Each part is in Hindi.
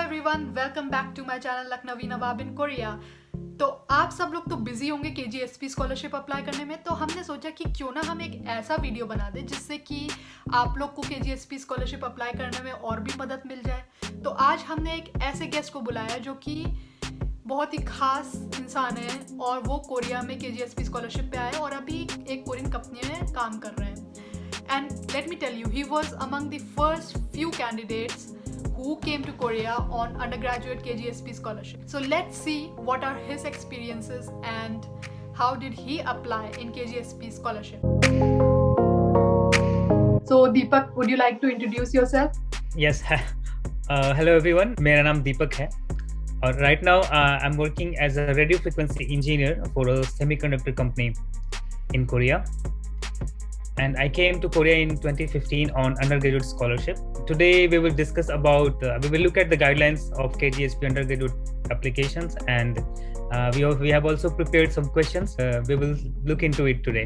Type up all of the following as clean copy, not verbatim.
Everyone, welcome back to my channel Lakhnavi Nawab in Korea. तो आप सब लोग तो बिजी होंगे KGSP स्कॉलरशिप अप्लाई करने में, तो हमने सोचा कि क्यों ना हम एक ऐसा वीडियो बना दें जिससे कि आप लोग को KGSP स्कॉलरशिप अप्लाई करने में और भी मदद मिल जाए। तो आज हमने एक ऐसे गेस्ट को बुलाया जो कि बहुत ही खास इंसान है और वो कोरिया में KGSP स्कॉलरशिप पे आए और अभी एक कोरियन कंपनी में काम कर रहे हैं। And let me tell you, he was among the first few candidates who came to Korea on undergraduate KGSP scholarship. So let's see what are his experiences and how did he apply in KGSP scholarship. So Deepak, would you like to introduce yourself? Yes. Hello everyone. मेरा नाम दीपक है और right now I'm working as a radio frequency engineer for a semiconductor company in Korea. And I came to Korea in 2015 on undergraduate scholarship. Today we will discuss about, we will look at the guidelines of KGSP undergraduate applications and we have also prepared some questions. We will look into it today.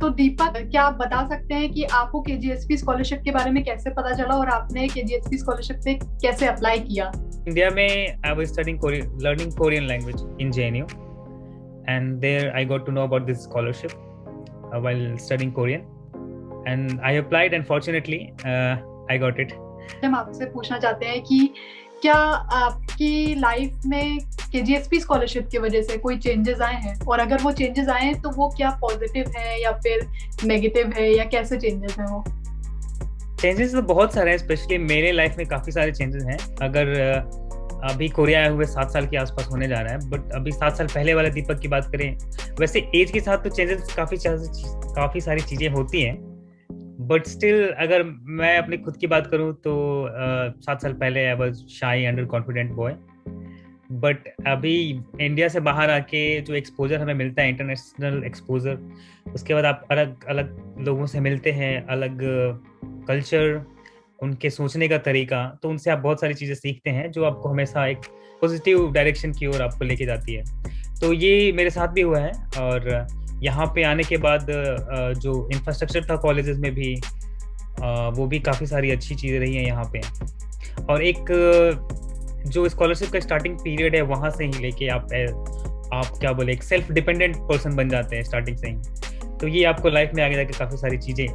तो दीपक, क्या आप बता सकते हैं कि आपको KGSP स्कॉलरशिप के बारे में कैसे पता चला और आपने KGSP स्कॉलरशिप पे कैसे अप्लाई किया? इंडिया में I was learning Korean language in JNU and there I got to know about this scholarship while studying Korean. And I applied and fortunately I got it. हम आपसे पूछना चाहते हैं कि क्या आपकी लाइफ में KGSP स्कॉलरशिप की वजह से कोई चेंजेस आए हैं, और अगर वो चेंजेस आए हैं तो वो क्या पॉजिटिव है या फिर नेगेटिव है, या कैसे चेंजेस हैं वो? चेंजेस तो बहुत सारे हैं, स्पेशली मेरे लाइफ में काफी सारे चेंजेस हैं। अगर अभी कोरिया आए हुए 7 साल के आसपास होने जा रहा है, बट अभी 7 साल पहले वाले दीपक की बात करें, वैसे एज के साथ तो चेंजेस काफी सारी चीजें होती हैं, बट स्टिल अगर मैं अपनी खुद की बात करूं तो 7 साल पहले आई वाज शाई अंडर कॉन्फिडेंट बॉय, बट अभी इंडिया से बाहर आके जो एक्सपोजर हमें मिलता है, इंटरनेशनल एक्सपोजर, उसके बाद आप अलग अलग लोगों से मिलते हैं, अलग कल्चर, उनके सोचने का तरीका, तो उनसे आप बहुत सारी चीज़ें सीखते हैं जो आपको हमेशा एक पॉजिटिव डायरेक्शन की ओर आपको लेके जाती है। तो ये मेरे साथ भी हुआ है और यहाँ पे आने के बाद जो इंफ्रास्ट्रक्चर था कॉलेजेस में भी, वो भी काफ़ी सारी अच्छी चीज़ें रही हैं यहाँ पे। और एक जो स्कॉलरशिप का स्टार्टिंग पीरियड है, वहाँ से ही लेके आप क्या बोले, एक सेल्फ डिपेंडेंट पर्सन बन जाते हैं स्टार्टिंग से ही। तो ये आपको लाइफ में आगे जाके काफ़ी सारी चीज़ें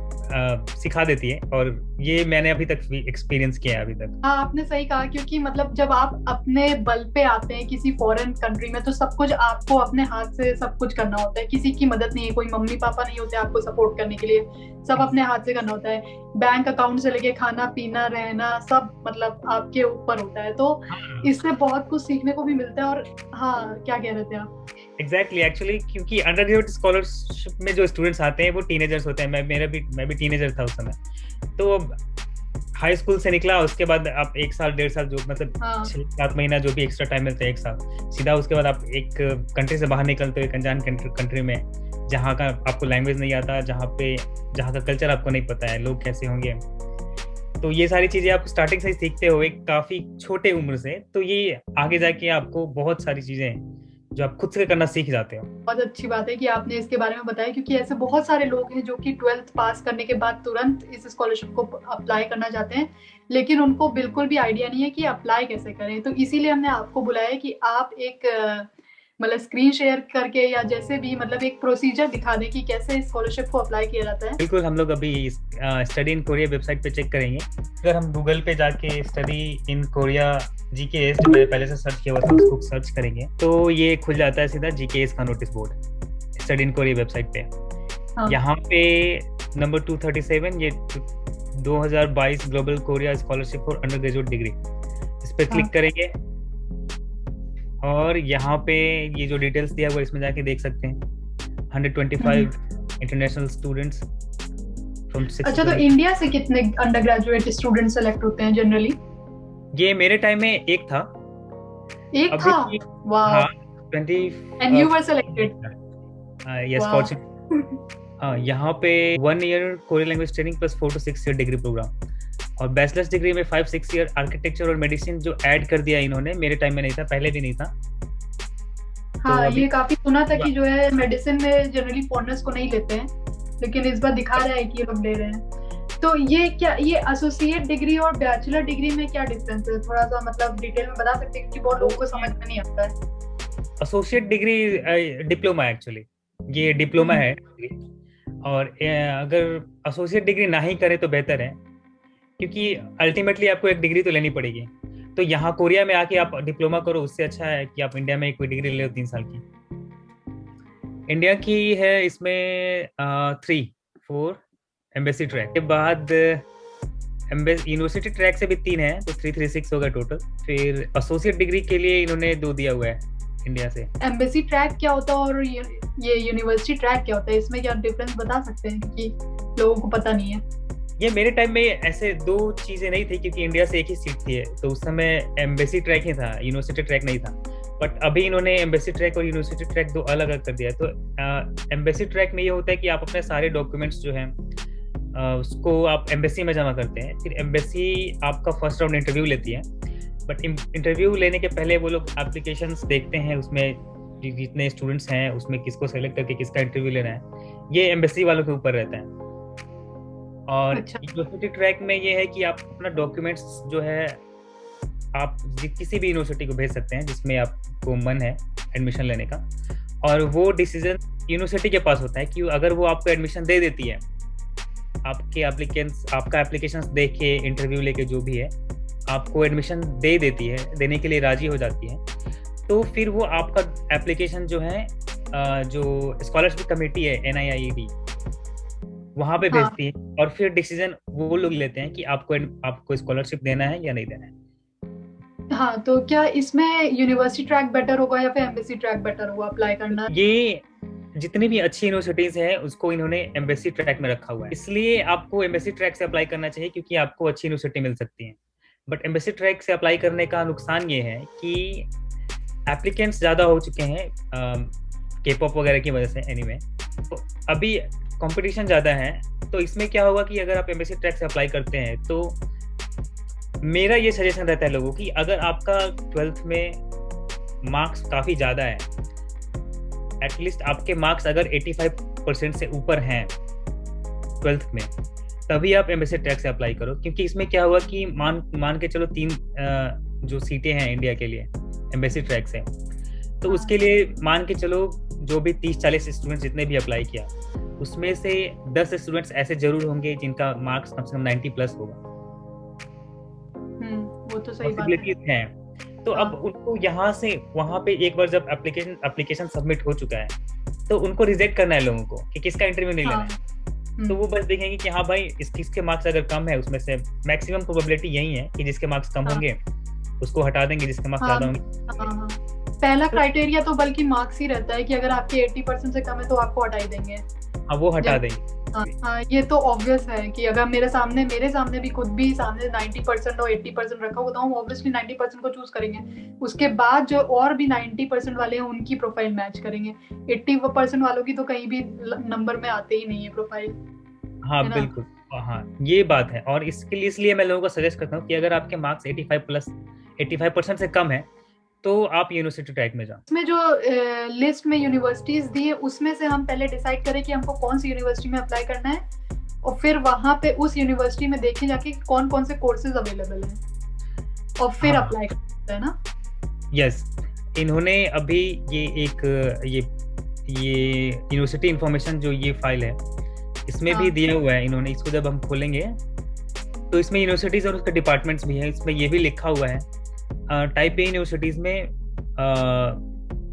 सिखा देती है और ये मैंने अभी तक भी एक्सपीरियंस किया है अभी तक। हाँ, आपने सही कहा, क्योंकि मतलब जब आप अपने बल पे आते हैं किसी फॉरेन कंट्री में तो सब कुछ आपको अपने हाथ से सब कुछ करना होता है, किसी की मदद नहीं है, कोई मम्मी पापा नहीं होते आपको सपोर्ट करने के लिए, सब अपने हाथ से करना होता है। बैंक अकाउंट से लेके खाना पीना रहना सब मतलब आपके ऊपर होता है, तो इससे बहुत कुछ सीखने को भी मिलता है। और हाँ, क्या कह रहे थे आप? एग्जैक्टली, एक्चुअली क्योंकि अंडरग्रेजुएट स्कॉलरशिप में जो स्टूडेंट्स आते हैं वो टीनेजर्स होते हैं। मैं भी टीनेजर था उस समय। तो हाई स्कूल से निकला, उसके बाद आप 1 साल 1.5 साल जो मतलब 6-7 महीना जो भी एक्स्ट्रा टाइम मिलता है, 1 साल सीधा, उसके बाद आप एक कंट्री से बाहर निकलते हो, एक अनजान कंट्री में, जहाँ का आपको लैंग्वेज नहीं आता, जहाँ का कल्चर आपको नहीं पता है, लोग कैसे होंगे। तो ये सारी चीजें आप स्टार्टिंग से ही सीखते हो एक काफी छोटे उम्र से, तो ये आगे जाके आपको बहुत सारी चीजें जो आप खुद से करना सीख जाते हो। बहुत अच्छी बात है कि आपने इसके बारे में बताया, क्योंकि ऐसे बहुत सारे लोग हैं जो कि 12th पास करने के बाद तुरंत इस स्कॉलरशिप को अप्लाई करना चाहते हैं, लेकिन उनको बिल्कुल भी आइडिया नहीं है कि अप्लाई कैसे करें। तो इसीलिए हमने आपको बुलाया कि आप एक मतलब स्क्रीन शेयर करके या जैसे भी मतलब एक प्रोसीजर दिखा दें कि कैसे स्कॉलरशिप को अप्लाई किया जाता है। बिल्कुल, हम लोग अभी स्टडी इन कोरिया वेबसाइट पे चेक करेंगे। अगर हम गूगल पे जाके स्टडी इन कोरिया GKS जो मैंने पहले से सर्च किया हुआ था उसको सर्च करेंगे तो ये खुल जाता है सीधा GKS का notice board study in Korea website पे। हाँ। यहाँ पे नंबर 237, ये 2022 global Korea scholarship for under graduate degree, इस पे क्लिक करेंगे और यहाँ पे ये जो डिटेल्स दिया हुआ इसमें जाके देख सकते हैं। 125 इंटरनेशनल स्टूडेंट्स फ्रॉम 6। अच्छा, तो इंडिया से कितने अंडर ग्रेजुएट स्टूडेंट सेलेक्ट होते हैं जनरली? ये मेरे टाइम में एक था। वाह। हाँ, 20 and you were selected? Yes, fortunately। यहाँ पे 1 year Korean language training plus 4 to 6 year degree program, और बैचलर्स डिग्री में 5-6 year आर्किटेक्चर और मेडिसिन जो ऐड कर दिया इन्होंने, मेरे टाइम में नहीं था, पहले भी नहीं था। हाँ, ये काफी सुना था कि जो है मेडिसिन में जनरली फॉरेनर्स को नहीं लेते हैं, लेकिन इस बार दिखा रहा है कि ये लोग ले रहे हैं। तो ये एसोसिएट डिग्री और बैचलर डिग्री में क्या डिफरेंस है, थोड़ा सा मतलब डिटेल में बता सकते हैं, क्योंकि बहुत लोगों को समझ में नहीं आता है। एसोसिएट डिग्री डिप्लोमा एक्चुअली, ये डिप्लोमा है। और अगर एसोसिएट डिग्री ना ही करें तो बेहतर है, क्योंकि अल्टीमेटली आपको एक डिग्री तो लेनी पड़ेगी। तो यहाँ कोरिया में आके आप डिप्लोमा करो, उससे अच्छा है कि आप इंडिया में कोई डिग्री ले लो 3 साल की। इंडिया की है इसमें 3-4 एम्बेसी ट्रैक के बाद यूनिवर्सिटी ट्रैक से भी 3 है, तो 336 होगा टोटल। फिर एसोसिएट डिग्री के लिए इन्होंने 2 दिया हुआ है इंडिया से। एम्बेसी ट्रैक क्या होता है और ये यूनिवर्सिटी ट्रैक क्या होता है, इसमें क्या डिफरेंस बता सकते हैं, क्योंकि लोगों को पता नहीं है। ये मेरे टाइम में ऐसे 2 चीजें नहीं थी, क्योंकि इंडिया से एक ही सीट थी, तो उस समय एम्बेसी ट्रैक ही था, यूनिवर्सिटी ट्रैक नहीं था। बट अभी इन्होंने एम्बेसी ट्रैक और यूनिवर्सिटी ट्रैक 2 अलग अलग कर दिया है। तो एम्बेसी ट्रैक में ये होता है कि आप अपने सारे डॉक्यूमेंट्स जो हैं उसको आप एम्बेसी में जमा करते हैं। फिर एम्बेसी आपका फर्स्ट राउंड इंटरव्यू लेती है। बट इंटरव्यू लेने के पहले वो लोग एप्लीकेशंस देखते हैं, उसमें जितने स्टूडेंट्स हैं उसमें किसको सेलेक्ट करके किसका इंटरव्यू लेना है, ये एम्बेसी वालों के ऊपर रहता है। और यूनिवर्सिटी ट्रैक में ये है कि आप अपना डॉक्यूमेंट्स जो है आप किसी भी यूनिवर्सिटी को भेज सकते हैं जिसमें आपको मन है एडमिशन लेने का, और वो डिसीजन यूनिवर्सिटी के पास होता है कि अगर वो आपको एडमिशन दे देती है, आपका एप्लीकेशन देख के इंटरव्यू लेके जो भी है आपको एडमिशन दे देती है, देने के लिए राजी हो जाती है, तो फिर वो आपका एप्लीकेशन जो है जो स्कॉलरशिप कमेटी है NIIED वहां पे भेजती है, और फिर डिसीजन वो लोग लेते हैं कि आपको स्कॉलरशिप देना है या नहीं देना है। हाँ, तो क्या इसमें यूनिवर्सिटी ट्रैक बेटर होगा या फिर एम्बेसी ट्रैक बेटर होगा अप्लाई करना? ये जितनी भी अच्छी यूनिवर्सिटीज हैं उसको इन्होंने एम्बेसी ट्रैक में रखा हुआ है, इसलिए आपको एम्बेसी ट्रैक से अप्लाई करना चाहिए, क्योंकि आपको अच्छी यूनिवर्सिटी मिल सकती है। बट एम्बेसी ट्रैक से अप्लाई करने का नुकसान ये है कि एप्लीकेंट्स ज़्यादा हो चुके हैं K-pop वगैरह की वजह से। एनीवे, तो अभी कंपटीशन ज़्यादा है, तो इसमें क्या होगा कि अगर आप एम्बेसी ट्रैक से अप्लाई करते हैं तो मेरा ये सजेशन रहता है लोगों की, अगर आपका 12th में मार्क्स काफ़ी ज़्यादा है, एटलीस्ट आपके मार्क्स अगर 85% से ऊपर हैं 12th में, तभी आप एम्बेसी ट्रैक से अप्लाई करो। क्योंकि इसमें क्या हुआ कि मान के चलो 3 जो सीटें हैं इंडिया के लिए एम्बेसी ट्रैक से, तो उसके लिए मान के चलो जो भी 30-40 स्टूडेंट्स जितने भी अप्लाई किया, उसमें से 10 स्टूडेंट्स ऐसे जरूर होंगे जिनका मार्क्स कम से कम 90+ होगा। वो तो सही बात है। तो अब उनको यहाँ से वहां पे एक बार जब एप्लीकेशन सबमिट हो चुका है, तो उनको रिजेक्ट करना है लोगों को कि किसका इंटरव्यू नहीं लेना है। तो वो बस देखेंगे कि हाँ भाई किसके मार्क्स अगर कम है, उसमें से मैक्सिमम प्रोबेबिलिटी यही है कि जिसके मार्क्स कम होंगे उसको हटा देंगे, जिसके मार्क्स ज्यादा होंगे। पहला क्राइटेरिया तो बल्कि मार्क्स ही रहता है कि अगर आपके 80% से कम है तो आपको हटा ही देंगे। हाँ, वो हटा देंगे। हाँ, ये तो ऑब्वियस है कि अगर मेरे सामने भी खुद भी सामने 90% और 80% रखा होगा तो हम ऑब्वियसली 90% को चूज करेंगे। उसके बाद जो और भी 90% वाले हैं उनकी प्रोफाइल मैच करेंगे। 80% वालों की तो कहीं भी नंबर में आते ही नहीं है प्रोफाइल। हाँ बिल्कुल, हाँ ये बात है। और इसलिए मैं लोगों को सजेस्ट करता हूँ कि अगर आपके मार्क्स 85% से कम है तो आप यूनिवर्सिटी ट्रैक में जाओ। इसमें जो लिस्ट में यूनिवर्सिटीज दी है उसमें से हम पहले डिसाइड करें कि हमको कौन सी यूनिवर्सिटी में अप्लाई करना है, और फिर वहां पे उस यूनिवर्सिटी में देखे जाके कौन कौन से कोर्सेज अवेलेबल हैं और फिर अप्लाई करना है ना। यस, इन्होंने अभी ये यूनिवर्सिटी इंफॉर्मेशन जो ये फाइल है इसमें भी दिया हुआ है इन्होंने। इसको जब हम खोलेंगे तो इसमें यूनिवर्सिटीज और उसके डिपार्टमेंट्स भी हैं। इसमें ये भी लिखा हुआ है टाइप ए यूनिवर्सिटीज में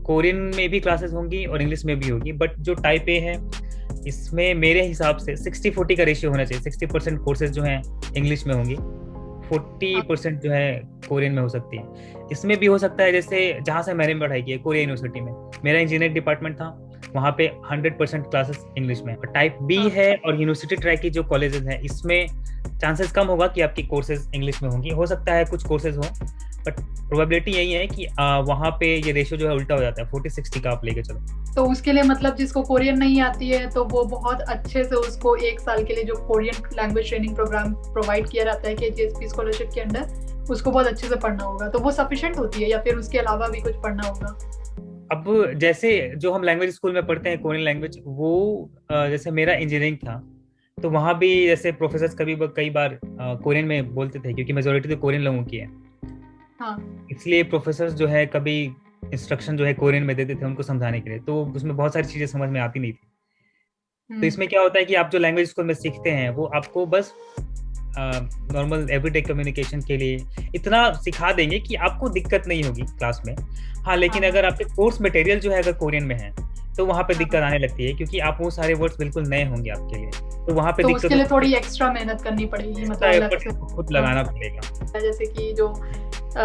कोरियन में भी क्लासेस होंगी और इंग्लिश में भी होगी। बट जो टाइप ए है इसमें मेरे हिसाब से 60-40 का रेशियो होना चाहिए। 60% कोर्सेज जो हैं इंग्लिश में होंगी, 40% जो है कोरियन में हो सकती है। इसमें भी हो सकता है जैसे जहाँ से मैंने पढ़ाई की है कोरिया यूनिवर्सिटी में, मेरा इंजीनियरिंग डिपार्टमेंट था, वहाँ पे 100% क्लासेस इंग्लिश में। टाइप बी है और यूनिवर्सिटी ट्रैक की जो कॉलेजेस हैं इसमें चांसेस कम होगा कि आपकी कोर्सेज इंग्लिश में होंगी। हो सकता है कुछ कोर्सेज हो, बट प्रोबेबिलिटी यही है कि वहाँ पे ये रेशियो जो है उल्टा हो जाता है, 40-60 का आप लेके चलो। तो उसके लिए मतलब जिसको कोरियन नहीं आती है तो वो बहुत अच्छे से उसको 1 साल के लिए जो Korean language training program provide किया जाता है KGSP स्कॉलरशिप के अंडर, उसको बहुत अच्छे से पढ़ना होगा। तो वो सफिशिएंट होती है या फिर उसके अलावा भी कुछ पढ़ना होगा? अब जैसे जो हम लैंग्वेज स्कूल में पढ़ते हैं कोरियन लैंग्वेज, वो जैसे मेरा इंजीनियरिंग था तो वहाँ भी जैसे प्रोफेसर्स कई बार कोरियन में बोलते थे, क्योंकि मेजोरिटी तो कोरियन लोगों की है, हाँ। इसलिए प्रोफेसर्स जो है कभी इंस्ट्रक्शन जो है कोरियन में देते थे उनको समझाने के लिए, तो उसमें बहुत सारी चीजें समझ में आती नहीं थी। तो हम्म। इसमें क्या होता है कि आप जो लैंग्वेज स्कूल में सीखते हैं वो आपको बस नॉर्मल एवरीडे कम्युनिकेशन के लिए इतना सिखा देंगे कि आपको दिक्कत नहीं होगी क्लास में। हाँ, लेकिन हाँ। अगर आपके कोर्स मटेरियल जो है अगर कोरियन में है तो वहाँ पे दिक्कत हाँ। आने लगती है, क्योंकि आप वो सारे वर्ड्स बिल्कुल नए होंगे आपके लिए, तो वहाँ पे तो दिक्कत उसके लिए होती थोड़ी है। एक्स्ट्रा मेहनत करनी पड़ेगी, एक्स्ट्रा मतलब अलग एफर्ट से। खुद हाँ। लगाना पड़ेगा। जैसे कि जो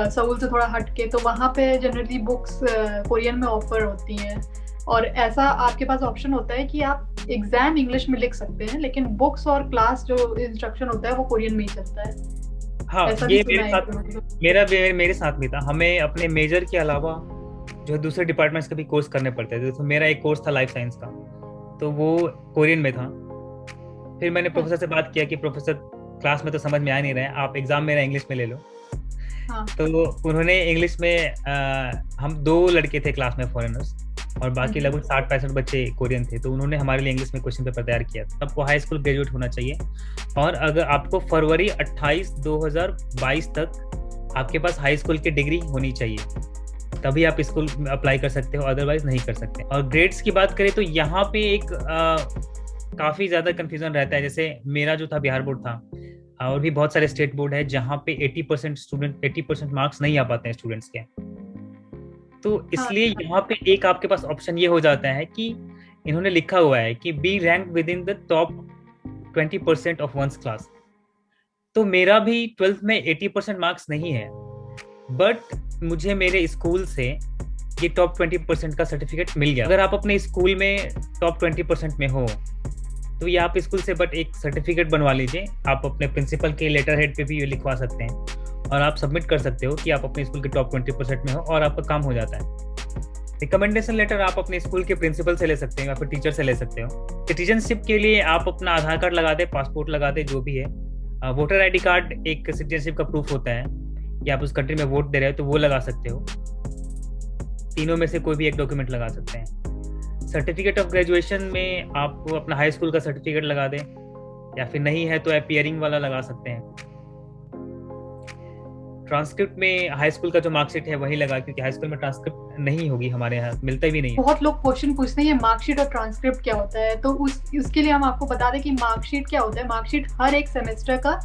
सऊल से थोड़ा हटके, तो वहाँ पे जनरली बुक्स कोरियन में ऑफर होती हैं, और ऐसा आपके पास ऑप्शन होता है कि आप एग्जाम इंग्लिश में लिख सकते हैं, लेकिन बुक्स और क्लास जो इंस्ट्रक्शन होता है वो कोरियन में ही चलता है। हाँ, ऐसा भी ये सुना है कि मेरे साथ भी था। हमें अपने मेजर के अलावा जो है दूसरे डिपार्टमेंट्स के भी कोर्स करने पड़ते थे। तो मेरा एक कोर्स था लाइफ साइंस का, तो वो कोरियन में था। फिर मैंने प्रोफेसर से बात किया कि प्रोफेसर क्लास में तो समझ में आ नहीं रहा है, आप एग्जाम मेरा इंग्लिश में ले लो। हाँ। तो उन्होंने इंग्लिश में हम 2 लड़के थे क्लास में फॉरेनर्स, और बाकी लगभग 60-65 बच्चे कोरियन थे, तो उन्होंने हमारे लिए इंग्लिश में क्वेश्चन पेपर तैयार किया। आपको हाई स्कूल ग्रेजुएट होना चाहिए, और अगर आपको फरवरी 28 2022 तक आपके पास हाई स्कूल की डिग्री होनी चाहिए, तभी आप स्कूल में अप्लाई कर सकते हो, अदरवाइज नहीं कर सकते। और ग्रेड्स की बात करें तो यहाँ पे एक काफ़ी ज़्यादा कन्फ्यूजन रहता है। जैसे मेरा जो था बिहार बोर्ड था, और भी बहुत सारे स्टेट बोर्ड है जहाँ पे 80% मार्क्स नहीं आ पाते हैं स्टूडेंट्स के। तो हाँ। इसलिए यहाँ पे एक आपके पास ऑप्शन ये हो जाता है कि इन्होंने लिखा हुआ है कि B rank within the top 20% of one's class. तो मेरा भी 12th में 80% मार्क्स नहीं है, बट मुझे मेरे स्कूल से ये टॉप 20% का सर्टिफिकेट मिल गया। अगर आप अपने स्कूल में टॉप 20% में हो तो ये आप स्कूल से बट एक सर्टिफिकेट बनवा लीजिए। आप अपने प्रिंसिपल के लेटर हेड पे भी ये लिखवा सकते हैं, और आप सबमिट कर सकते हो कि आप अपने स्कूल के टॉप 20% में हो, और आपका काम हो जाता है। रिकमेंडेशन लेटर आप अपने स्कूल के प्रिंसिपल से ले सकते हो या फिर टीचर से ले सकते हो। सिटीजनशिप के लिए आप अपना आधार कार्ड लगा दे, पासपोर्ट लगा दे, जो भी है। वोटर आईडी कार्ड एक सिटीजनशिप का प्रूफ होता है कि आप उस कंट्री में वोट दे रहे हो, तो वो लगा सकते हो। तीनों में से कोई भी एक डॉक्यूमेंट लगा सकते हैं। सर्टिफिकेट ऑफ ग्रेजुएशन में आप अपना हाई स्कूल का सर्टिफिकेट लगा दें, या फिर नहीं है तो अपीयरिंग वाला लगा सकते हैं। ट्रांसक्रिप्ट में हाई स्कूल का जो मार्कशीट है वही लगा, क्योंकि हाई स्कूल में ट्रांसक्रिप्ट नहीं होगी, हमारे यहाँ मिलता भी नहीं है। बहुत लोग क्वेश्चन पूछते हैं मार्कशीट और ट्रांसक्रिप्ट क्या होता है, तो उसके लिए हम आपको बता दें कि मार्कशीट क्या होता है। मार्कशीट हर एक सेमेस्टर का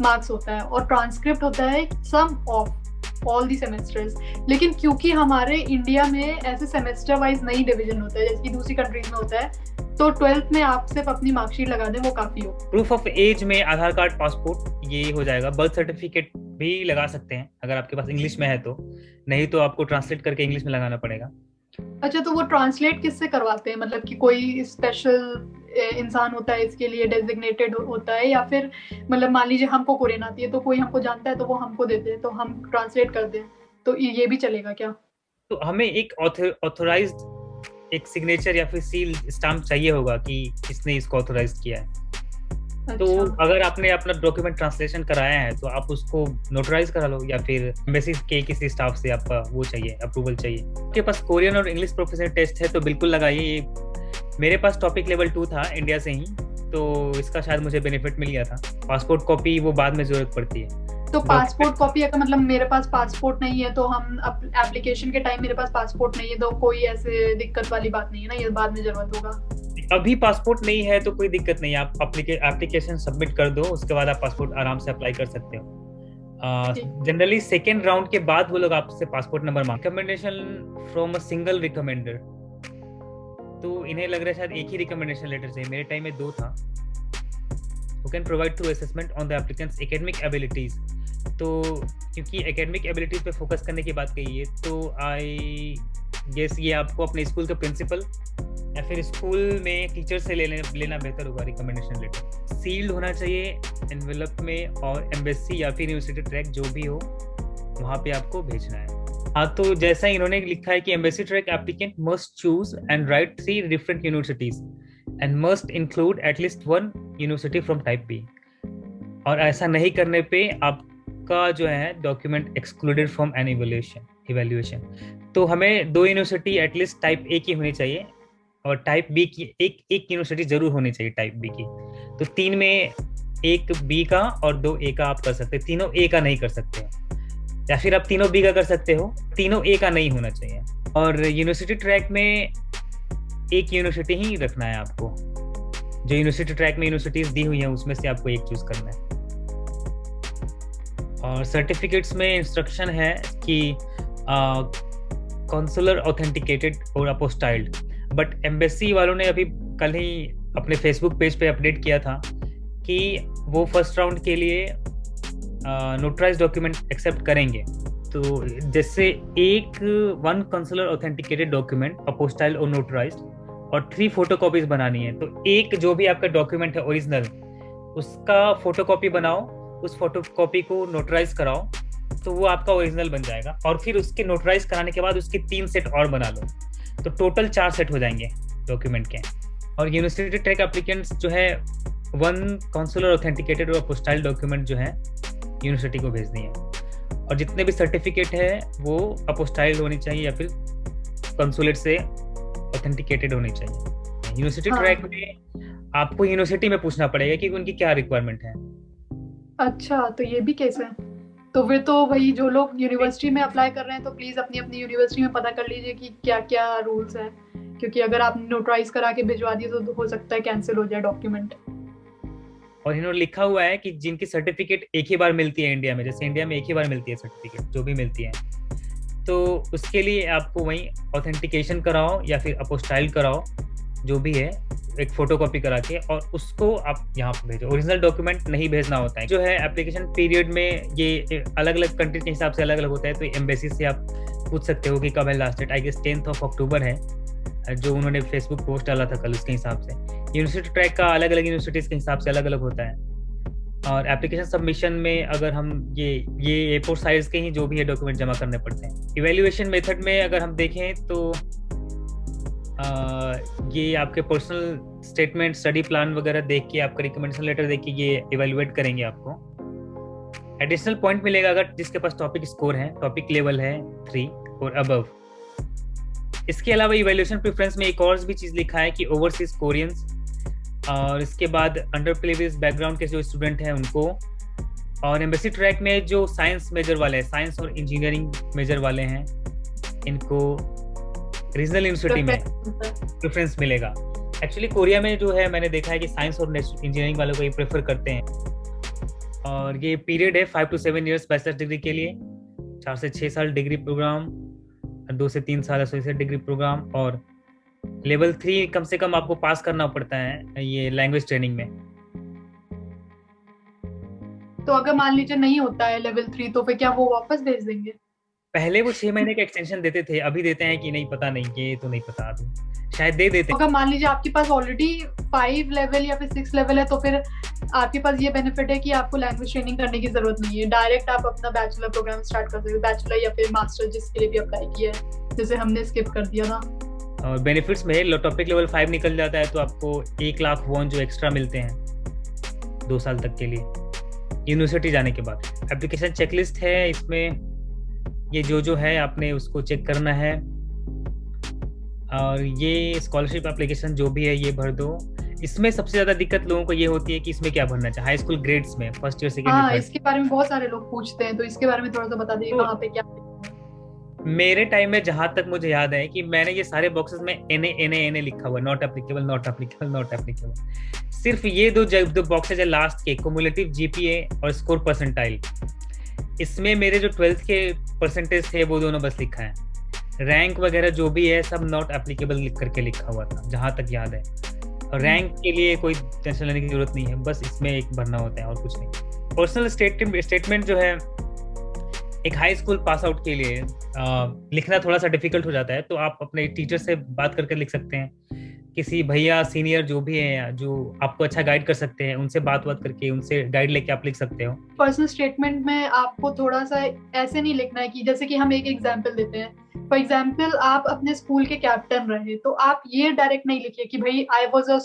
मार्क्स होता है, और ट्रांसक्रिप्ट होता है सम ऑफ ऑल दी सेमेस्टर्स। लेकिन क्योंकि हमारे इंडिया में ऐसे सेमेस्टर वाइज नहीं डिवीजन होता है जैसे कि दूसरी कंट्रीज में होता है, तो 12th में आप सिर्फ अपनी मार्कशीट लगा दें, वो काफी हो। प्रूफ ऑफ एज में आधार कार्ड, पासपोर्ट, ये हो जाएगा। बर्थ सर्टिफिकेट भी लगा सकते हैं अगर आपके पास इंग्लिश में है तो, नहीं तो आपको ट्रांसलेट करके इंग्लिश में लगाना पड़ेगा। अच्छा, तो वो ट्रांसलेट किससे करवाते हैं, मतलब कि कोई स्पेशल इंसान होता है इसके लिए, डेजिग्नेटेड होता है, या फिर मतलब मान लीजिए हमको कोरियन आती है तो कोई हमको जानता है तो वो हमको देते हैं तो हम ट्रांसलेट कर दें, तो ये भी चलेगा क्या? तो हमें एक ऑथोराइज्ड एक सिग्नेचर या फिर सील स्टाम्प चाहिए होगा कि किसने इसको ऑथोराइज किया है। तो अच्छा। अगर आपने अपना डॉक्यूमेंट ट्रांसलेशन कराया है तो आप उसको नोटराइज करा लो, या फिर एम्बेसी के किसी स्टाफ से आपका वो चाहिए, अप्रूवल चाहिए। आपके पास कोरियन और इंग्लिश प्रोफिशिएंसी टेस्ट है तो बिल्कुल लगाइए। ये मेरे पास टॉपिक लेवल 2 था इंडिया से ही, तो इसका शायद मुझे बेनिफिट मिल गया था। पासपोर्ट कॉपी वो बाद में जरूरत पड़ती है। तो पासपोर्ट कॉपी अगर मतलब मेरे पास पासपोर्ट नहीं है तो हम एप्लीकेशन के टाइम मेरे पास पासपोर्ट नहीं है तो कोई ऐसे दिक्कत वाली बात नहीं है ना, ये बाद में जरूरत होगा? अभी पासपोर्ट नहीं है तो कोई दिक्कत नहीं है, आप एप्लीकेशन सबमिट कर दो, उसके बाद आप पासपोर्ट आराम से अप्लाई कर सकते हो। जनरली सेकेंड राउंड के बाद वो लोग आपसे पासपोर्ट नंबर मांगते हैं। Recommendation from a single recommender, तो इन्हें लग रहा है शायद एक ही रिकमेंडेशन लेटर चाहिए, मेरे टाइम में 2 था। who can provide through assessment on the applicant's academic abilities। तो क्योंकि एकेडमिक एबिलिटीज पे फोकस करने की बात कही है, तो आई गेस ये आपको अपने स्कूल के प्रिंसिपल या फिर स्कूल में टीचर से लेना बेहतर होगा रिकमेंडेशन लेटर। सील्ड होना चाहिए एनवेलप में, और एम्बेसी या फिर यूनिवर्सिटी ट्रैक जो भी हो वहाँ पे आपको भेजना है। हाँ, तो जैसा इन्होंने लिखा है कि embassy track applicant must choose and write 3 different universities and must include at least 1 university from type B. और ऐसा नहीं करने पे आपका जो है document excluded from an evaluation. तो हमें 2 यूनिवर्सिटी एटलीस्ट टाइप ए की होनी चाहिए, और टाइप बी की एक यूनिवर्सिटी जरूर होनी चाहिए टाइप बी की। तो 3 में एक बी का और 2 ए का आप कर सकते हैं, तीनों ए का नहीं कर सकते हैं, या फिर आप तीनों बी का कर सकते हो, तीनों ए का नहीं होना चाहिए। और यूनिवर्सिटी ट्रैक में एक यूनिवर्सिटी ही रखना है आपको, जो यूनिवर्सिटी ट्रैक में यूनिवर्सिटीज दी हुई हैं उसमें से आपको एक चूज करना है। और सर्टिफिकेट्स में इंस्ट्रक्शन है कि कॉन्सुलर ऑथेंटिकेटेड और अपोस्टाइल्ड, बट एम्बेसी वालों ने अभी कल ही अपने फेसबुक पेज पे अपडेट किया था कि वो फर्स्ट राउंड के लिए नोटराइज डॉक्यूमेंट एक्सेप्ट करेंगे। तो जैसे one consular authenticated document apostille और नोटराइज्ड, और 3 फोटोकॉपीज बनानी है। तो एक जो भी आपका डॉक्यूमेंट है ओरिजिनल, उसका फोटोकॉपी बनाओ, उस फोटोकॉपी को नोटराइज कराओ, तो वो आपका ओरिजिनल बन जाएगा। और फिर उसके नोटराइज कराने के बाद उसके 3 सेट और बना लो, तो टोटल 4 सेट हो जाएंगे डॉक्यूमेंट के। और यूनिवर्सिटी ट्रैक एप्लीकेंट्स जो है 1 कंसुलर ऑथेंटिकेटेड और अपोस्टाइल डॉक्यूमेंट जो है यूनिवर्सिटी को भेजनी है। और जितने भी सर्टिफिकेट है वो अपोस्टाइल होनी चाहिए या फिर कंसुलेट से ऑथेंटिकेटेड होनी चाहिए। यूनिवर्सिटी ट्रैक में आपको यूनिवर्सिटी में पूछना पड़ेगा कि उनकी क्या रिक्वायरमेंट है। अच्छा, तो ये भी केस है। तो फिर तो वही जो लोग यूनिवर्सिटी में अप्लाई कर रहे हैं तो प्लीज अपनी अपनी यूनिवर्सिटी में पता कर लीजिए कि क्या क्या रूल्स हैं, क्योंकि अगर आप नोटराइज करा के भिजवा दिए तो हो सकता है कैंसिल हो जाए डॉक्यूमेंट। और इन्होंने लिखा हुआ है कि जिनकी सर्टिफिकेट एक ही बार मिलती है इंडिया में, जैसे इंडिया में एक ही बार मिलती है सर्टिफिकेट जो भी मिलती है, तो उसके लिए आपको वहीं ऑथेंटिकेशन कराओ या फिर अपोस्टाइल कराओ, जो भी है, एक फोटोकॉपी करा के, और उसको आप यहाँ पे भेजो। ओरिजिनल डॉक्यूमेंट नहीं भेजना होता है। जो है एप्लीकेशन पीरियड में ये अलग अलग कंट्री के हिसाब से अलग अलग होता है, तो एम्बेसी से आप पूछ सकते हो कि कब है लास्ट डेट। आई गेस 10 अक्टूबर है, जो उन्होंने फेसबुक पोस्ट डाला था कल, उसके हिसाब से। यूनिवर्सिटी ट्रैक का अलग अलग यूनिवर्सिटीज के हिसाब से अलग अलग होता है। और एप्लीकेशन सबमिशन में अगर हम ये A4 साइज के ही जो भी है डॉक्यूमेंट जमा करने पड़ते हैं। इवैल्यूएशन मेथड में अगर हम देखें तो ये आपके पर्सनल स्टेटमेंट, स्टडी प्लान वगैरह देख के, आपका रिकमेंडेशन लेटर देख के ये इवैल्यूएट करेंगे आपको। एडिशनल पॉइंट मिलेगा अगर जिसके पास टॉपिक स्कोर है, टॉपिक लेवल है 3 और अबव। इसके अलावा इवैल्यूएशन प्रेफरेंस में एक और भी चीज लिखा है कि ओवरसीज कोरियंस, और इसके बाद अंडर प्रिविलेज्ड बैकग्राउंड के जो स्टूडेंट हैं उनको, और एम्बेसी ट्रैक में जो साइंस मेजर वाले हैं, साइंस और इंजीनियरिंग मेजर वाले हैं, इनको रीजनल यूनिवर्सिटी में प्रेफरेंस मिलेगा। एक्चुअली कोरिया में जो है मैंने देखा है कि साइंस और इंजीनियरिंग वालों को ये प्रेफर करते हैं। और ये पीरियड है 5 to 7 years बैचलर डिग्री के लिए, 4 से 6 साल डिग्री प्रोग्राम, 2 से 3 साल एसोसिएट डिग्री प्रोग्राम, और लेवल 3 कम से कम आपको पास करना पड़ता है ये लैंग्वेज ट्रेनिंग में। तो अगर मान लीजिए नहीं होता है लेवल 3, तो फिर क्या वो वापस भेज देंगे? पहले वो 6 महीने का एक्सटेंशन देते थे, अभी देते हैं कि नहीं पता नहीं, ये तो नहीं पता, अभी शायद दे देते। अगर मान लीजिए आपके पास ऑलरेडी 5 लेवल या फिर 6 लेवल है, तो फिर आपके पास ये बेनिफिट है कि आपको लैंग्वेज ट्रेनिंग करने की जरूरत नहीं है, डायरेक्ट आप अपना बैचलर प्रोग्राम स्टार्ट कर सकते हो, बैचलर या फिर मास्टर जिसके लिए भी अप्लाई किया है, जैसे हमने स्किप कर दिया था। और बेनिफिट्स में टॉपिक लेवल 5 निकल जाता है तो आपको 1 लाख वॉन जो एक्स्ट्रा मिलते हैं 2 साल तक के लिए यूनिवर्सिटी जाने के बाद। एप्लीकेशन चेकलिस्ट है, इसमें ये जो है आपने उसको चेक करना है। और ये स्कॉलरशिप एप्लीकेशन जो भी है ये भर दो। इसमें सबसे ज्यादा दिक्कत लोगों को ये होती है कि इसमें क्या भरना चाहिए हाई स्कूल ग्रेड्स में, फर्स्ट ईयर सेकेंड ईयर। इसके बारे में बहुत सारे लोग पूछते हैं, तो इसके बारे में थोड़ा सा बता दीजिए कहाँ पे क्या। मेरे टाइम में जहां तक मुझे याद है कि मैंने ये सारे बॉक्सेस में NA लिखा हुआ, not applicable, not applicable, not applicable. सिर्फ ये दो बॉक्सेज है लास्ट के, क्युमुलेटिव GPA और स्कोर परसेंटाइल, इसमें मेरे जो 12th के परसेंटेज थे वो दोनों बस लिखा है। रैंक वगैरह जो भी है सब नॉट एप्लीकेबल लिख करके लिखा हुआ था जहां तक याद है। और रैंक के लिए कोई टेंशन लेने की जरूरत नहीं है, बस इसमें एक भरना होता है और कुछ नहीं। पर्सनल स्टेटमेंट जो है एक हाई स्कूल पास आउट के लिए लिखना थोड़ा सा डिफिकल्ट हो जाता है, तो आप अपने टीचर से बात करके लिख सकते हैं। किसी भैया सीनियर जो भी है जो आपको अच्छा गाइड कर सकते हैं, उनसे बात करके उनसे गाइड लेके आप लिख सकते हो। पर्सनल स्टेटमेंट में आपको थोड़ा सा ऐसे नहीं लिखना है कि जैसे कि हम एक एग्जांपल देते हैं, फॉर एग्जांपल आप अपने स्कूल के कैप्टन रहे, तो आप ये डायरेक्ट नहीं लिखिए कि भाई I was a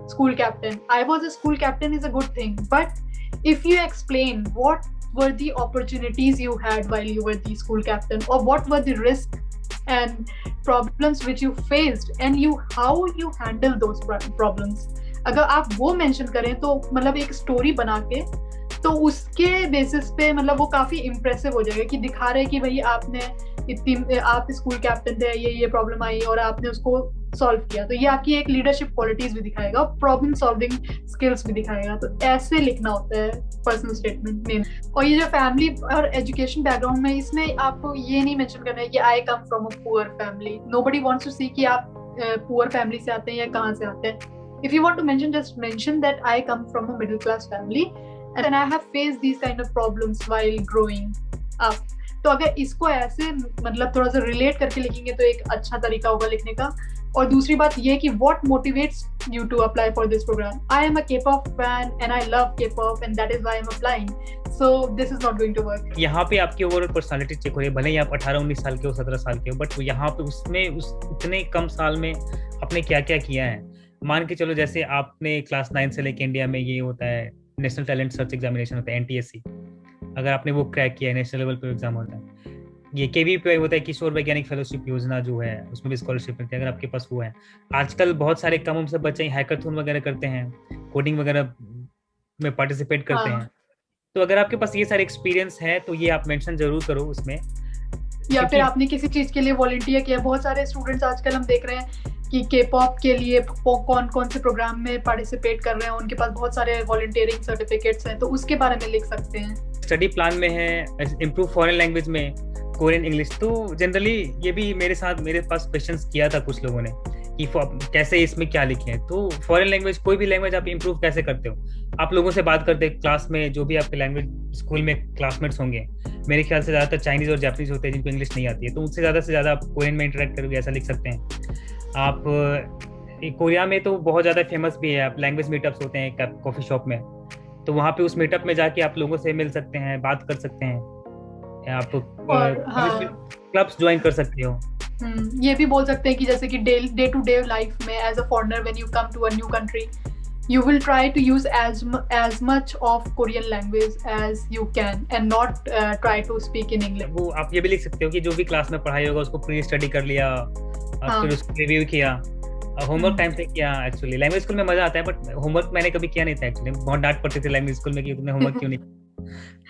school captain. I was a school captain is a good thing, but if you explain what were the opportunities you had while you were the school captain, or what were the risks and problems which you faced and how you handle those problems. अगर आप वो मेंशन करें तो मतलब एक स्टोरी बना के, तो उसके बेसिस पे मतलब वो काफी इम्प्रेसिव हो जाएगा कि दिखा रहे कि भाई आप स्कूल कैप्टन थे, ये प्रॉब्लम आई और आपने उसको सॉल्व किया, तो ये आपकी एक लीडरशिप क्वालिटीज भी दिखाएगा, प्रॉब्लम सॉल्विंग स्किल्स भी दिखाएगा. तो ऐसे लिखना होता है पर्सनल स्टेटमेंट में. और ये जो फैमिली और एजुकेशन बैकग्राउंड में, इसमें आपको ये नहीं मेंशन करना है कि I come from a poor family. Nobody wants to see कि आप पुअर फैमिली से आते हैं या कहाँ से आते हैं. If you want to mention, just mention that I come from a middle class family and I have faced these kind of problems while growing up. तो अगर इसको ऐसे मतलब थोड़ा सा रिलेट करके लिखेंगे तो एक अच्छा तरीका होगा लिखने का. और दूसरी बात ये कि what motivates you to apply for this program? I am a K-pop fan and I love K-pop and that is why I am applying. So this is not going to work. यहाँ पे आपकी ओवरऑल पर्सनालिटी चेक हो रही है, भले ही आप 18-19 साल के हो, 17 साल के हो, बट यहाँ पे उसमें उतने कम साल में आपने क्या क्या किया है. मान के चलो जैसे आपने क्लास 9 से लेके इंडिया में ये होता है नेशनल टैलेंट सर्च एग्जामिनेशन होता है NTSC, अगर आपने वो क्रैक किया है, नेशनल लेवल पे एग्जाम होता है. ये KVP होता है किशोर वैज्ञानिक फेलोशिप योजना जो है, उसमें भी स्कॉलरशिप मिलती है अगर आपके पास वो है. आजकल बहुत सारे कम उम्र से बच्चे हैकाथॉन वगैरह करते हैं, कोडिंग वगैरह में पार्टिसिपेट करते हैं. तो अगर आपके पास ये सारे एक्सपीरियंस है तो ये आप मेंशन जरूर करो उसमें. या फिर आपने किसी चीज के लिए वॉलंटियर किया. बहुत सारे स्टूडेंट्स आजकल हम देख रहे हैं कि K-pop के लिए कौन कौन से प्रोग्राम में पार्टिसिपेट कर रहे हैं, उनके पास बहुत सारे वॉलंटियरिंग सर्टिफिकेट्स हैं, तो उसके बारे में लिख सकते हैं. स्टडी प्लान में है इम्प्रूव फॉरेन लैंग्वेज में कोरियन इंग्लिश. तो जनरली ये भी मेरे पास क्वेश्चंस किया था कुछ लोगों ने कि कैसे इसमें क्या लिखें. तो फॉरेन लैंग्वेज, कोई भी लैंग्वेज आप इम्प्रूव कैसे करते हो, आप लोगों से बात करते क्लास में, जो भी आपके लैंग्वेज स्कूल में क्लासमेट्स होंगे, मेरे ख्याल से ज़्यादातर चाइनीज़ और जापानीज होते हैं जिनको इंग्लिश नहीं आती है, तो उनसे ज़्यादा आप कोरियन में इंटरेक्ट करोगे, ऐसा लिख सकते हैं आप. कोरिया में तो बहुत ज़्यादा फेमस भी है, आप लैंग्वेज मीटअप्स होते हैं कॉफ़ी शॉप में, तो वहाँ पे उस मीटअप में जाके आप लोगों से मिल सकते हैं, बात कर सकते हैं, आप क्लब्स ज्वाइन कर सकते हो. ये भी बोल सकते हैं कि जैसे कि डे टू डे लाइफ में as a foreigner when you come to a new country, you will try to use as much of Korean language as you can and not try to speak in English. वो आप ये भी लिख सकते हो कि जो भी क्लास में पढ़ाई होगा उसको प्री स्टडी कर लिया, फिर उसको रिव्यू किया, होमवर्क टाइम से किया. एक्चुअली लैंग्वेज स्कूल में मजा आता है, बट होमवर्क मैंने कभी किया नहीं था. एक्चुअली बहुत डांट पड़ती थी लैंग्वेज स्कूल में कि तुमने होमवर्क क्यों नहीं.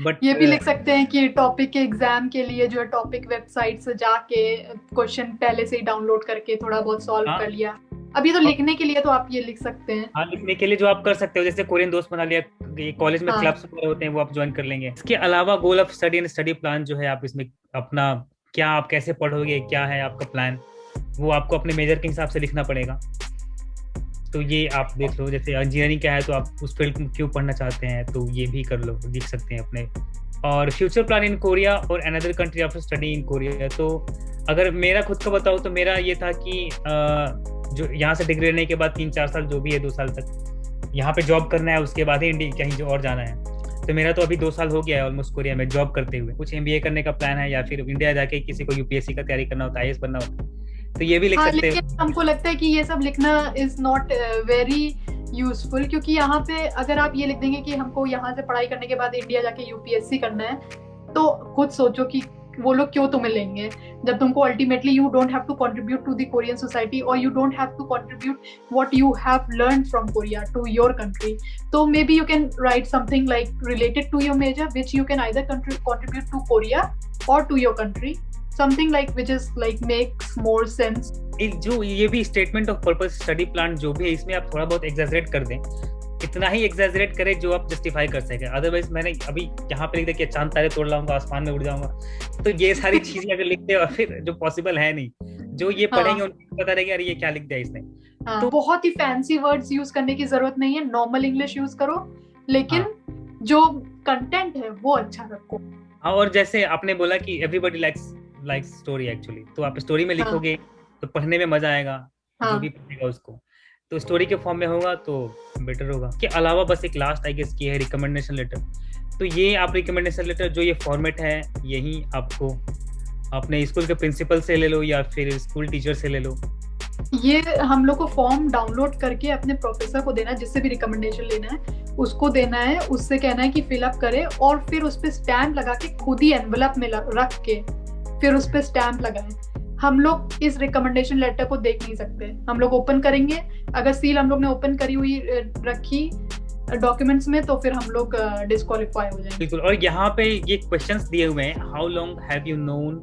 बट ये भी लिख सकते हैं कि टॉपिक के एग्जाम के लिए जो है टॉपिक वेबसाइट से जाके क्वेश्चन पहले से ही डाउनलोड करके थोड़ा बहुत सॉल्व कर लिया. अभी तो लिखने के लिए तो आप ये लिख सकते हैं. हाँ, लिखने के लिए जो आप कर सकते हो, जैसे कोरियन दोस्त बना लिया, कॉलेज में क्लब्स वगैरह होते हैं वो आप ज्वाइन कर लेंगे. इसके अलावा goal of study and study plan जो है, आप इसमें अपना क्या, आप कैसे पढ़ोगे, क्या है आपका प्लान, वो आपको अपने मेजर के हिसाब से लिखना पड़ेगा. तो ये आप देख लो, जैसे इंजीनियरिंग क्या है तो आप उस फील्ड में क्यों पढ़ना चाहते हैं, तो ये भी कर लो, लिख सकते हैं अपने. और फ्यूचर प्लान इन कोरिया और another country after study in Korea. तो अगर मेरा खुद का बताऊँ तो मेरा ये था कि जो यहाँ से डिग्री लेने के बाद 3-4 साल जो भी है, 2 साल तक यहाँ पे जॉब करना है, उसके बाद ही इंडिया कहीं जो और जाना है. तो मेरा तो अभी 2 साल हो गया है ऑलमोस्ट कोरिया में जॉब करते हुए. कुछ MBA करने का प्लान है, या फिर इंडिया जाके किसी को UPSC का तैयारी करना होता है, IAS बनना होता है, तो ये भी लिख सकते हैं. हमको लगता है कि ये सब लिखना इज नॉट वेरी यूजफुल, क्योंकि यहाँ पे अगर आप ये लिख देंगे कि हमको यहाँ से पढ़ाई करने के बाद इंडिया जाके UPSC करना है, तो खुद सोचो कि वो लोग क्यों तुम्हें लेंगे जब तुमको ultimately you don't have to contribute to the Korean society, और you don't have to contribute what you have learned from Korea to your country. तो may be you can write something like related to your major which you can either contribute to Korea और to your country, something like which is like makes more sense. जो ये भी statement of purpose study plan जो भी है, इसमें आप थोड़ा बहुत एग्जैजरेट कर दें, इतना ही एग्जैजरेट करें जो आप जस्टिफाई कर सकें. अदरवाइज मैंने अभी यहाँ पे लिख दिया कि चांद तारे तोड़ लाऊंगा, आसमान में उड़ जाऊंगा, तो ये सारी चीजें अगर लिखते हो फिर जो पॉसिबल है नहीं, जो ये पढ़ेंगे उनको पता रहेगा अरे ये क्या लिख दिया इसने. तो बहुत ही फैंसी वर्ड्स यूज करने की जरूरत नहीं है, नॉर्मल इंग्लिश यूज करो, लेकिन जो कंटेंट है वो अच्छा रखो. हाँ, और जैसे आपने बोला कि एवरीबॉडी लाइक्स स्टोरी, एक्चुअली तो आप स्टोरी में लिखोगे तो पढ़ने में मजा आएगा, जो भी पढ़ेगा उसको, तो स्टोरी के फॉर्म में होगा तो बेटर होगा. के अलावा बस एक लास्ट आई गेस की है रिकमेंडेशन लेटर. तो ये आप रिकमेंडेशन लेटर जो ये फॉर्मेट है, यही आपको अपने स्कूल के प्रिंसिपल से ले लो या फिर स्कूल टीचर से ले लो. ये हम लोग को फॉर्म डाउनलोड करके अपने प्रोफेसर को देना है, जिससे भी रिकमेंडेशन लेना है उसको देना है, उससे कहना है कि फिलअप करे, और फिर उस पर स्टैम्प लगा के खुद ही एनवलप में रख के फिर उस पर स्टैम्प लगाएं. हम लोग इस रिकमेंडेशन लेटर को देख नहीं सकते। हम लोग ओपन करेंगे, अगर सील हम लोग ने ओपन करी हुई रखी डॉक्यूमेंट्स में तो फिर हम लोग डिस्क्वालीफाई हो जाएंगे। बिल्कुल। और यहाँ पे ये क्वेश्चंस दिए हुए हैं, how long have you known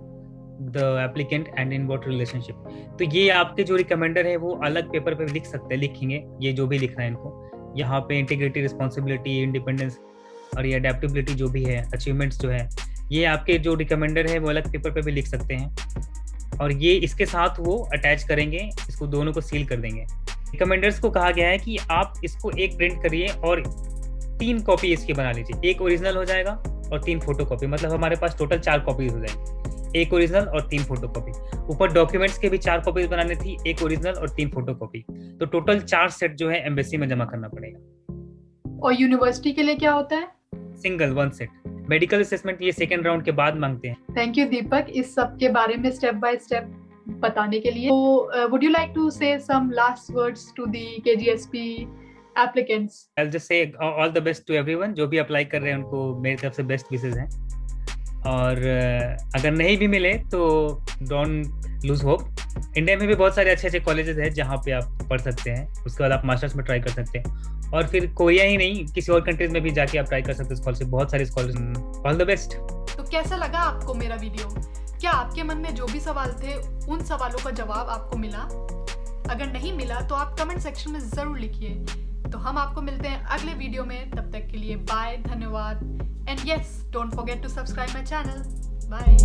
the applicant and in what relationship. तो ये आपके जो रिकमेंडर है वो अलग पेपर पे लिख सकते हैं, लिखेंगे ये जो भी लिखना है इनको। यहाँ पे इंटीग्रिटी, रिस्पॉन्सिबिलिटी, इंडिपेंडेंस और ये अडेप्टेबिलिटी जो भी है, अचीवमेंट्स जो है, ये आपके जो रिकमेंडर है वो अलग पेपर पे भी लिख सकते हैं और ये इसके साथ वो अटैच करेंगे, इसको दोनों को सील कर देंगे। रिकमेंडर्स को कहा गया है कि आप इसको एक प्रिंट करिए और 3 कॉपी इसकी बना लीजिए, एक ओरिजिनल हो जाएगा और 3 फोटो कॉपी, मतलब हमारे पास टोटल 4 कॉपीज हो जाएंगी, एक ओरिजिनल और 3 फोटो कॉपी। ऊपर डॉक्यूमेंट्स के भी 4 कॉपीज बनानी थी, एक ओरिजिनल और 3 फोटो कॉपी, तो टोटल 4 सेट जो है एम्बेसी में जमा करना पड़ेगा। और यूनिवर्सिटी के लिए क्या होता है? Single 1 set. मेडिकल असेसमेंट ये सेकंड राउंड के बाद मांगते हैं। थैंक यू दीपक इस सब के बारे में स्टेप बाय स्टेप बताने के लिए। तो would you like to say some last words to the KGSP applicants? I'll just say all the best to everyone जो भी अप्लाई कर रहे हैं उनको मेरी तरफ से बेस्ट विशेस हैं। और अगर नहीं भी मिले तो डोंट लूज होप। इंडिया में भी बहुत सारे अच्छे अच्छे कॉलेजेस हैं जहाँ पे आप पढ़ सकते हैं, उसके बाद आप मास्टर्स में ट्राई कर सकते हैं और फिर कोरिया ही नहीं किसी और कंट्रीज में भी जाके आप ट्राई कर सकते हैं स्कॉलरशिप, बहुत सारे स्कॉलरशिप। All the best. तो कैसा लगा आपको मेरा वीडियो? क्या आपके मन में जो भी सवाल थे उन सवालों का जवाब आपको मिला? अगर नहीं मिला तो आप कमेंट सेक्शन में जरूर लिखिए। तो हम आपको मिलते हैं अगले वीडियो में, तब तक के लिए बाय, धन्यवाद and yes don't forget to subscribe my channel. Bye.